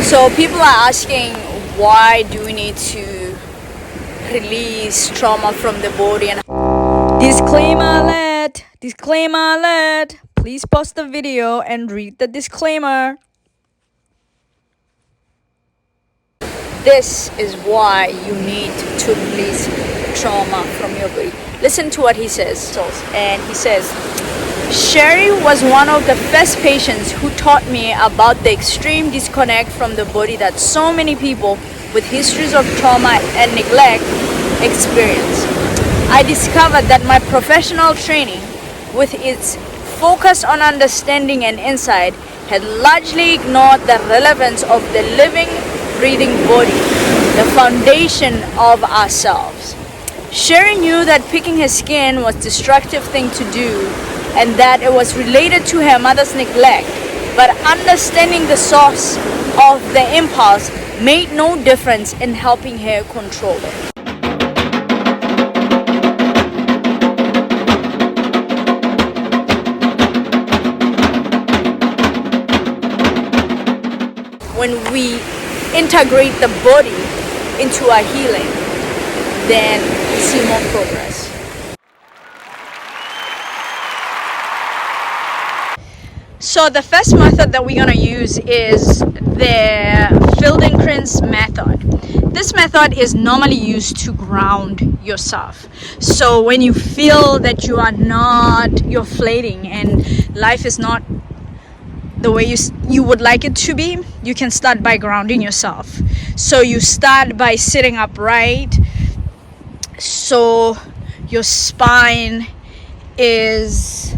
So people are asking, why do we need to release trauma from the body? And disclaimer alert, disclaimer alert. Please pause the video and read the disclaimer. This is why you need to release trauma from your body. Listen to what he says. And he says, Sherry was one of the first patients who taught me about the extreme disconnect from the body that so many people with histories of trauma and neglect experience. I discovered that my professional training, with its focus on understanding and insight, had largely ignored the relevance of the living, breathing body, the foundation of ourselves. Sherry knew that picking her skin was a destructive thing to do, and that it was related to her mother's neglect, but understanding the source of the impulse made no difference in helping her control it. When we integrate the body into our healing, then we see more progress. So the first method that we're going to use is the Feldenkrans method. This method is normally used to ground yourself. So when you feel that you're flating and life is not the way you would like it to be, you can start by grounding yourself. So you start by sitting upright, so your spine is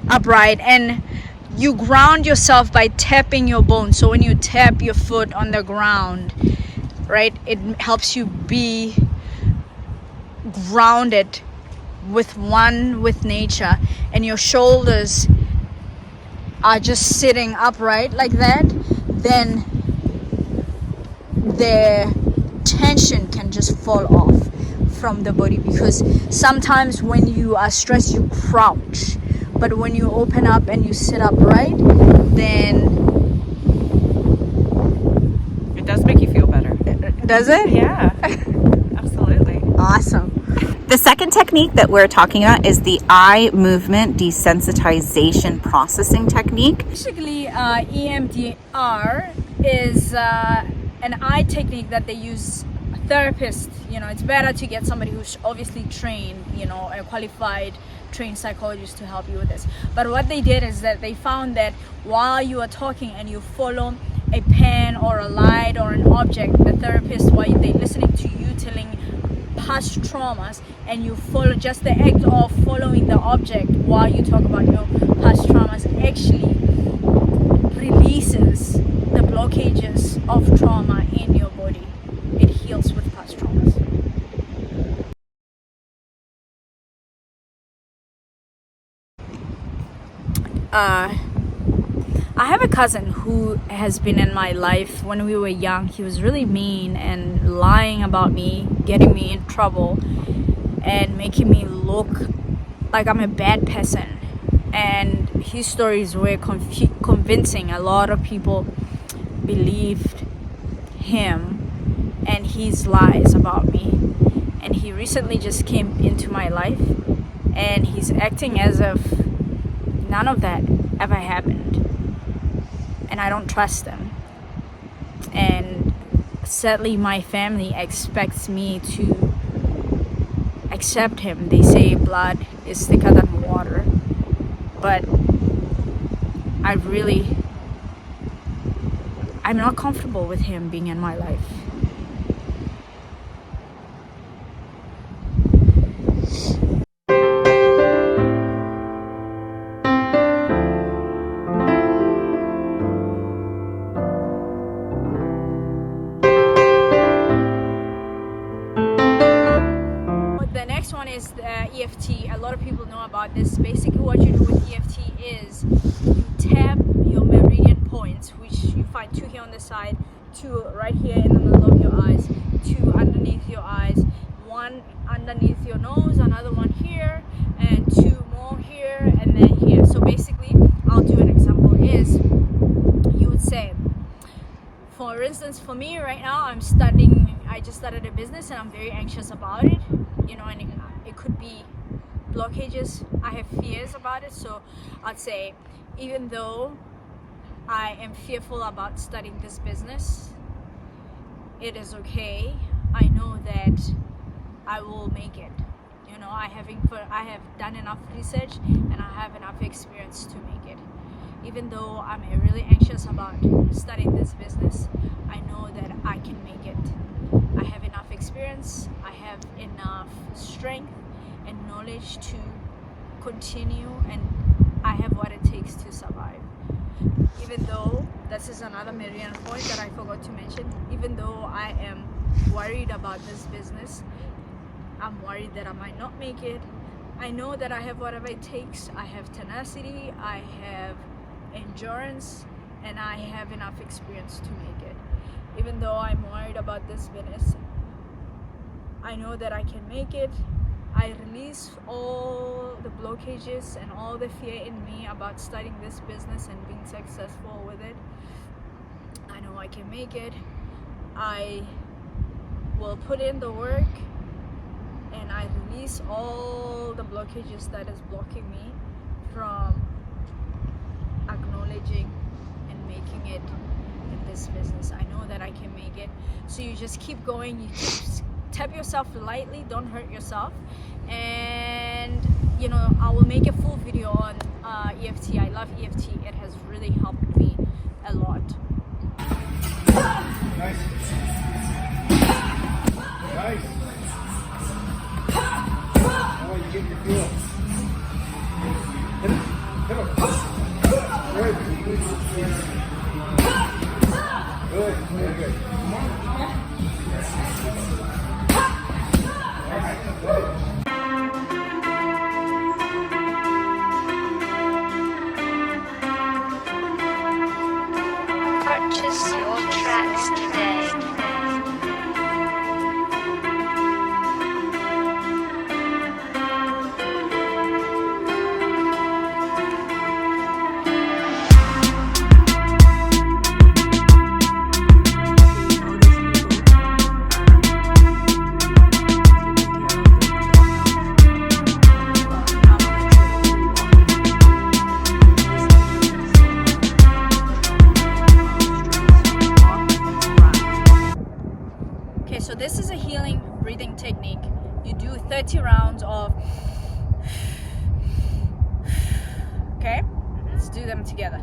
upright, and you ground yourself by tapping your bones. So when you tap your foot on the ground, right, it helps you be grounded with nature, and your shoulders are just sitting upright like that. Then the tension can just fall off from the body, because sometimes when you are stressed you crouch, but when you open up and you sit upright, then it does make you feel better. Does it? Yeah. Absolutely. Awesome. The second technique that we're talking about is the eye movement desensitization processing technique. Basically, EMDR is an eye technique that they use therapists. It's better to get somebody who's obviously trained, a qualified trained psychologist to help you with this. But what they did is that they found that while you are talking and you follow a pen or a light or an object, the therapist, while they're listening to you telling past traumas, and you follow just the act of following the object while you talk about your past traumas, actually releases the blockages of trauma in your body. It heals with past traumas. I have a cousin who has been in my life when we were young. He was really mean and lying about me, getting me in trouble, and making me look like I'm a bad person. And his stories were convincing. A lot of people believed him and his lies about me. And he recently just came into my life, and he's acting as if none of that ever happened. And I don't trust him. And sadly, my family expects me to accept him. They say blood is thicker than water. But I'm not comfortable with him being in my life. The next one is the EFT. A lot of people know about this. Basically what you do with EFT is you tap your meridian points, which you find two here on the side, two right here in the middle of your eyes, two underneath your eyes, one underneath your nose, another one here, and two more here, and then here. So basically, I'll do an example is, you would say, For instance, for me right now, I'm studying. I just started a business and I'm very anxious about it. You know, and it could be blockages. I have fears about it. So I'd say, even though I am fearful about studying this business, it is okay. I know that I will make it. You know, I have done enough research and I have enough experience to make it. Even though I'm really anxious about studying this business, I know that I can make it. I have enough experience, I have enough strength and knowledge to continue, and I have what it takes to survive. Even though, this is another million point that I forgot to mention, even though I am worried about this business, I'm worried that I might not make it, I know that I have whatever it takes. I have tenacity, I have endurance, and I have enough experience to make it. Even though I'm worried about this business, I know that I can make it. I release all the blockages and all the fear in me about starting this business and being successful with it. I know I can make it. I will put in the work, and I release all the blockages that is blocking me from acknowledging and making it in this business. I know that I can make it. So you just keep going, you keep tap yourself lightly, don't hurt yourself. And you know, I will make a full video on EFT. I love EFT. It has really helped me a lot. Nice. Nice. Oh, you get your feel. Hit it. Hit it. Good. Good. Very good. Purchase your tracks today. Okay, so this is a healing breathing technique. You do 30 rounds of, okay? Let's do them together.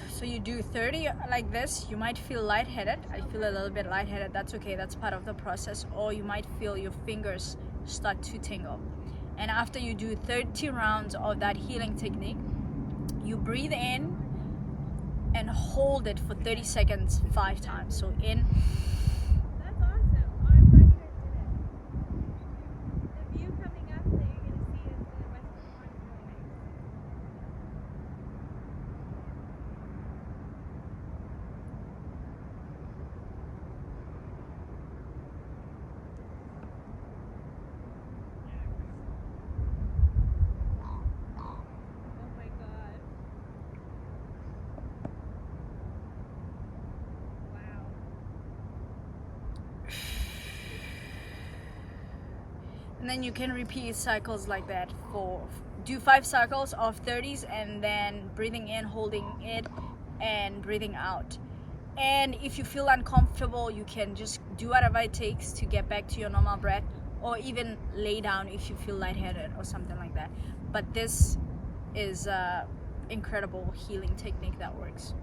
So you do 30 like this. You might feel lightheaded. I feel a little bit lightheaded. That's okay. That's part of the process. Or you might feel your fingers start to tingle. And after you do 30 rounds of that healing technique, you breathe in and hold it for 30 seconds 5 times. So in, That's awesome. Oh, I'm glad you guys did it. The view coming up that you're going to see is the western part is really nice. Oh my god. Wow. and then you can repeat cycles like that for, do 5 cycles of 30s, and then breathing in, holding it, and breathing out. And if you feel uncomfortable, you can just do whatever it takes to get back to your normal breath, or even lay down if you feel lightheaded or something like that. But this is an incredible healing technique that works.